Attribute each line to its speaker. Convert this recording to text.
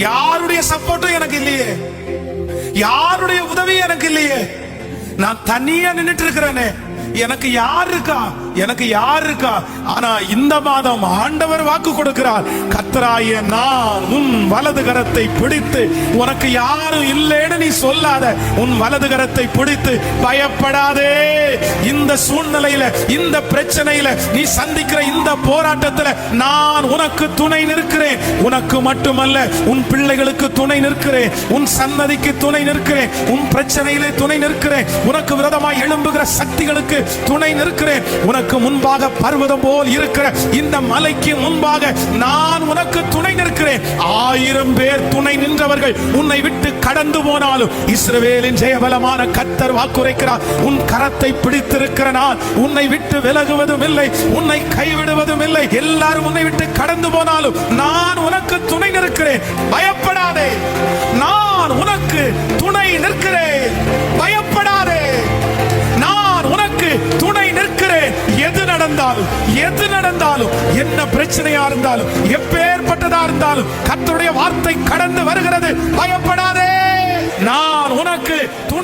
Speaker 1: யாருடைய சப்போர்ட்டும் எனக்கு இல்லையே, யாருடைய உதவி எனக்கு இல்லையே, நான் தனியா நின்னுட்டு இருக்கிறேனே, எனக்கு யார் இருக்கா, எனக்கு யார் இருக்கா? ஆனா இந்த மாதம் ஆண்டவர் வாக்கு கொடுக்கிறார், கர்த்தராகிய நான் உன் வலது கரத்தை பிடித்து, உனக்கு யாரும் இல்லைன்னு நீ சொல்லாத, உன் வலது கரத்தை பிடித்து பயப்படாதே. இந்த சூழ்நிலையில, இந்த பிரச்சனையில, நீ சந்திக்கிற இந்த போராட்டத்துல நான் உனக்கு துணை நிற்கிறேன். உனக்கு மட்டுமல்ல, உன் பிள்ளைகளுக்கு துணை நிற்கிறேன், உன் சன்னதிக்கு துணை நிற்கிறேன், உன் பிரச்சனையிலே துணை நிற்கிறேன், உனக்கு விரோதமாய் எழும்புகிற சக்திகளுக்கு துணை நிற்கிறேன். உனக்கு முன்பாக பர்வதம் போல் இருக்கிற இந்த மலைக்கு முன்பாக நான் உனக்கு துணை நிற்கிறேன். 1000 பேர் துணை நின்றவர்கள் உன்னை விட்டு கடந்து போனாலும் இஸ்ரவேலின் ஜெயபலமான கர்த்தர் வாக்குரைக்கிறார், உன் கரத்தை பிடித்திருக்கிற நான் உன்னை விட்டு விலகுவதும் இல்லை, உன்னை கைவிடுவதும் இல்லை. எல்லாரும் உன்னை விட்டு கடந்து போனாலும் நான் உனக்கு துணை நிற்கிறேன், பயப்படாதே. நான் உனக்கு துணை நிற்கிறேன், பயப்படாதே. நான் உனக்கு துணை நிற்கிறேன். எது நடந்தாலும், என்ன பிரச்சனையா இருந்தாலும், எப்பேற்பட்டதா இருந்தாலும், கர்த்தருடைய வார்த்தை கடந்து வருகிறது, பயப்படாதே. நான் உனக்கு துணை